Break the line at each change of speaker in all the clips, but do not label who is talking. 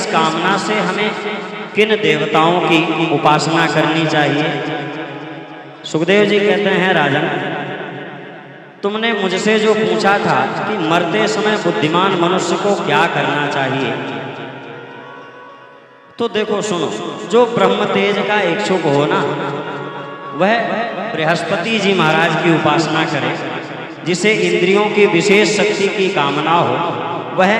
कामना से हमें किन देवताओं की उपासना करनी चाहिए? सुखदेव जी कहते हैं, राजन, तुमने मुझसे जो पूछा था कि मरते समय बुद्धिमान मनुष्य को क्या करना चाहिए, तो देखो सुनो, जो ब्रह्म तेज का इच्छुक हो ना, वह बृहस्पति जी महाराज की उपासना करे। जिसे इंद्रियों की विशेष शक्ति की कामना हो, वह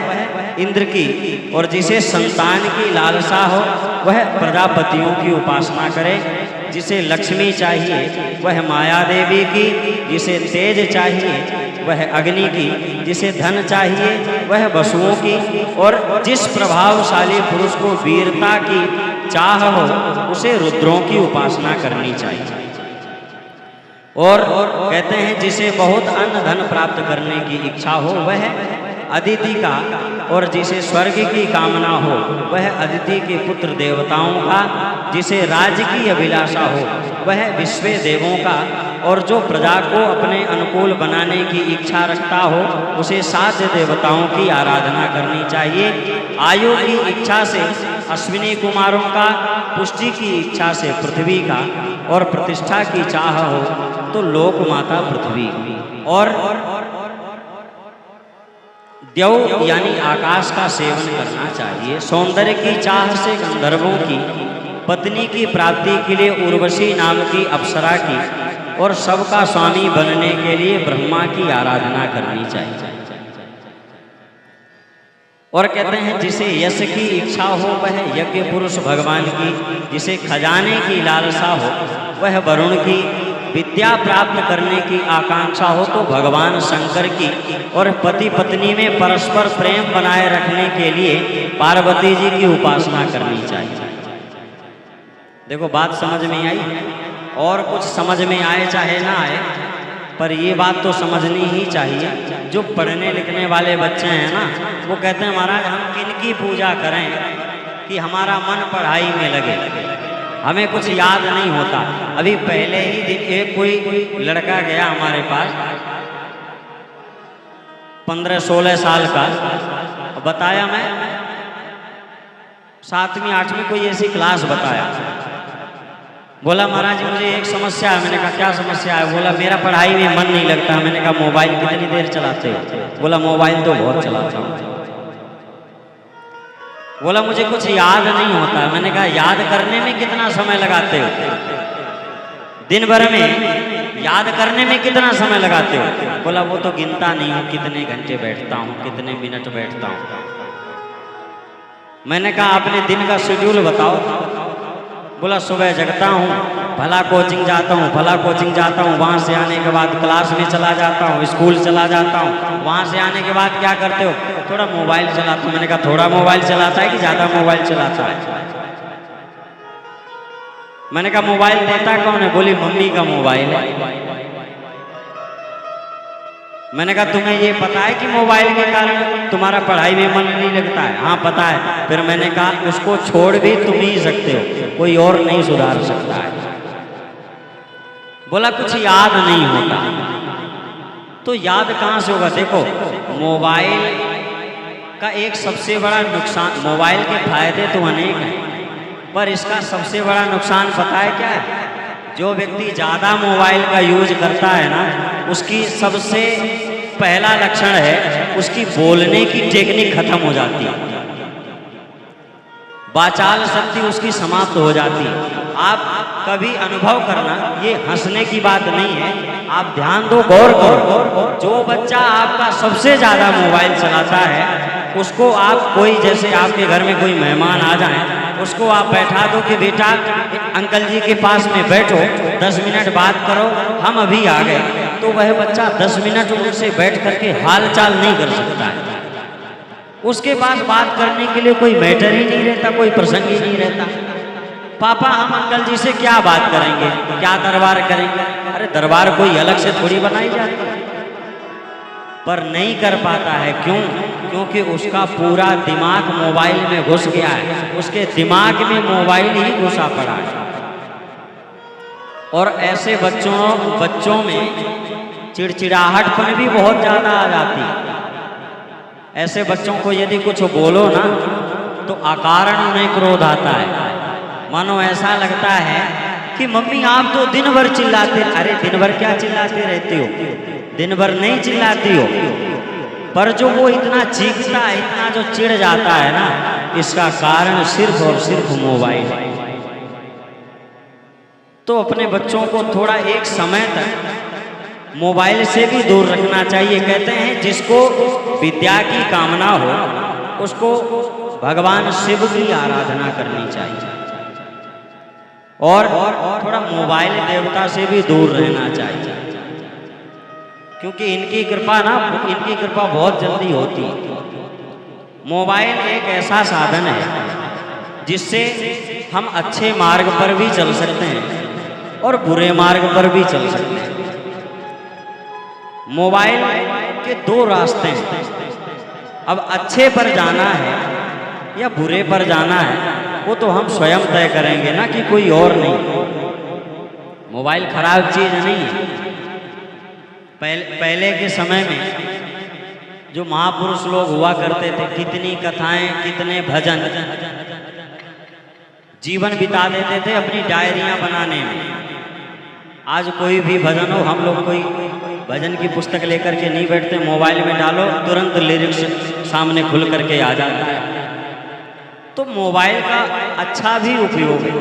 इंद्र की, और जिसे संतान की लालसा हो, वह प्रजापतियों की उपासना करे। जिसे लक्ष्मी चाहिए, वह माया देवी की। जिसे तेज चाहिए, वह अग्नि की। जिसे धन चाहिए, वह वसुओं की। और जिस प्रभावशाली पुरुष को वीरता की चाह हो, उसे रुद्रों की उपासना करनी चाहिए। और कहते हैं, जिसे बहुत अन्न धन प्राप्त करने की इच्छा हो, वह अदिति का। और जिसे स्वर्ग की कामना हो, वह अदिति के पुत्र देवताओं का। जिसे राज्य की अभिलाषा हो, वह विश्व देवों का। और जो प्रजा को अपने अनुकूल बनाने की इच्छा रखता हो, उसे साध्य देवताओं की आराधना करनी चाहिए। आयु की इच्छा से अश्विनी कुमारों का, पुष्टि की इच्छा से पृथ्वी का, और प्रतिष्ठा की चाह हो तो लोक माता पृथ्वी। और देव यानी आकाश का सेवन करना चाहिए। सौंदर्य की चाह से गंधर्वों की, पत्नी की प्राप्ति के लिए उर्वशी नाम की अप्सरा की, और सबका स्वामी बनने के लिए ब्रह्मा की आराधना करनी चाहिए। और कहते हैं, जिसे यश की इच्छा हो, वह यज्ञ पुरुष भगवान की। जिसे खजाने की लालसा हो, वह वरुण की। विद्या प्राप्त करने की आकांक्षा हो तो भगवान शंकर की। और पति पत्नी में परस्पर प्रेम बनाए रखने के लिए पार्वती जी की उपासना करनी चाहिए। देखो, बात समझ में आई? और कुछ समझ में आए चाहे ना आए, पर ये बात तो समझनी ही चाहिए। जो पढ़ने लिखने वाले बच्चे हैं ना, वो कहते हैं, महाराज हम किनकी पूजा करें कि हमारा मन पढ़ाई में लगे, हमें कुछ याद नहीं होता। अभी पहले ही दिन एक कोई लड़का गया हमारे पास, 15-16 साल का, बताया, मैं 7वीं 8वीं कोई ऐसी क्लास बताया। बोला, महाराज मुझे एक समस्या है। मैंने कहा, क्या समस्या है? बोला, मेरा पढ़ाई में मन नहीं लगता। मैंने कहा, मोबाइल कितनी देर चलाते हो? बोला, मोबाइल तो बहुत चलाता हूँ। बोला, मुझे कुछ याद नहीं होता। मैंने कहा, याद करने में कितना समय लगाते हो? दिन भर में याद करने में कितना समय लगाते हो? बोला, वो तो गिनता नहीं हूँ, कितने घंटे बैठता हूँ, कितने मिनट बैठता हूँ। मैंने कहा, अपने दिन का शेड्यूल बताओ। बोला, सुबह जगता हूँ, भला कोचिंग जाता हूँ, भला कोचिंग जाता हूँ, वहाँ से आने के बाद क्लास में चला जाता हूँ, स्कूल चला जाता हूँ, वहाँ से आने के बाद क्या करते हो? थोड़ा मोबाइल चलाता हूँ। मैंने कहा, थोड़ा मोबाइल चलाता है कि ज़्यादा मोबाइल चलाता है? मैंने कहा, मोबाइल देता कौन है? बोली, मम्मी का मोबाइल है। मैंने कहा, तुम्हें ये पता है कि मोबाइल के कारण तुम्हारा पढ़ाई में मन नहीं लगता है? हाँ पता है। फिर मैंने कहा, उसको छोड़ भी तुम ही सकते हो, कोई और नहीं सुधार सकता है। बोला, कुछ याद नहीं होता। तो याद कहाँ से होगा? देखो, मोबाइल का एक सबसे बड़ा नुकसान, मोबाइल के फायदे तो अनेक हैं, पर इसका सबसे बड़ा नुकसान पता है क्या है? जो व्यक्ति ज़्यादा मोबाइल का यूज करता है ना, उसकी सबसे पहला लक्षण है, उसकी बोलने की टेक्निक खत्म हो जाती है, वाचाल शक्ति उसकी समाप्त हो जाती है। आप कभी अनुभव करना, ये हंसने की बात नहीं है, आप ध्यान दो, गौर करो। जो बच्चा आपका सबसे ज़्यादा मोबाइल चलाता है, उसको आप कोई, जैसे आपके घर में कोई मेहमान आ जाए, उसको आप बैठा दो कि बेटा अंकल जी के पास में बैठो, 10 मिनट बात करो, हम अभी आ गए, तो वह बच्चा 10 मिनट उनसे बैठ करके हाल चाल नहीं कर सकता है। उसके पास बात करने के लिए कोई मैटर ही नहीं रहता, कोई प्रसंग ही नहीं रहता। पापा, हम अंकल जी से क्या बात करेंगे, क्या दरबार करेंगे? अरे दरबार कोई अलग से थोड़ी बनाई जाती है, पर नहीं कर पाता है। क्यों? क्योंकि उसका पूरा दिमाग मोबाइल में घुस गया है, उसके दिमाग में मोबाइल ही घुसा पड़ा है। और ऐसे बच्चों में चिड़चिड़ाहटपन भी बहुत ज़्यादा आ जाती है। ऐसे बच्चों को यदि कुछ बोलो ना, तो अकारण उन्हें क्रोध आता है। मानो ऐसा लगता है कि मम्मी आप तो दिन भर चिल्लाते। अरे दिन भर क्या चिल्लाते रहते हो, दिन भर नहीं चिल्लाती हो, पर जो वो इतना चीखता है, इतना जो चिढ़ जाता है ना, इसका कारण सिर्फ और सिर्फ मोबाइल है। तो अपने बच्चों को थोड़ा एक समय तक मोबाइल से भी दूर रखना चाहिए। कहते हैं जिसको विद्या की कामना हो उसको भगवान शिव की आराधना करनी चाहिए और थोड़ा मोबाइल देवता से भी दूर रहना चाहिए, क्योंकि इनकी कृपा बहुत जल्दी होती है। मोबाइल एक ऐसा साधन है जिससे हम अच्छे मार्ग पर भी चल सकते हैं और बुरे मार्ग पर भी चल सकते हैं। मोबाइल के दो रास्ते हैं। अब अच्छे पर जाना है या बुरे पर जाना है वो तो हम स्वयं तय करेंगे ना, कि कोई और नहीं। मोबाइल खराब चीज नहीं है। पहले के समय में जो महापुरुष लोग हुआ करते थे, कितनी कथाएं, कितने भजन, जीवन बिता देते थे अपनी डायरियां बनाने में। आज कोई भी भजन हो, हम लोग कोई भजन की पुस्तक लेकर के नहीं बैठते, मोबाइल में डालो तुरंत लिरिक्स सामने खुल करके आ जाता है। तो मोबाइल का अच्छा भी उपयोग है,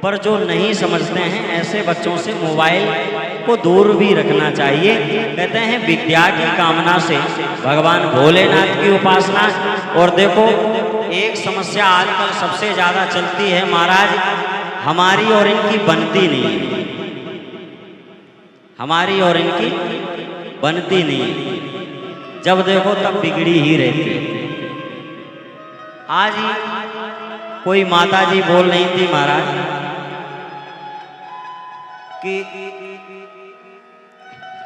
पर जो नहीं समझते हैं ऐसे बच्चों से मोबाइल को दूर भी रखना चाहिए। कहते हैं विद्या की कामना से भगवान भोलेनाथ की उपासना। और देखो एक समस्या आजकल सबसे ज़्यादा चलती है, महाराज हमारी और इनकी बनती नहीं है, हमारी और इनकी बनती नहीं है। जब देखो तब बिगड़ी ही रहती है। आज ही कोई माता जी बोल रही थी महाराज कि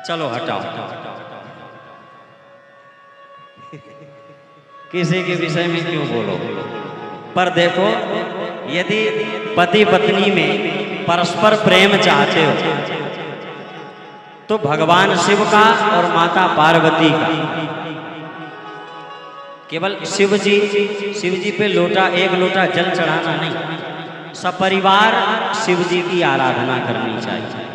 चलो हटाओ, किसी के विषय में क्यों बोलो। पर देखो यदि पति पत्नी में परस्पर प्रेम चाहते हो तो भगवान शिव का और माता पार्वती का, केवल शिव जी पे एक लोटा जल चढ़ाना नहीं, सपरिवार शिव जी की आराधना करनी चाहिए।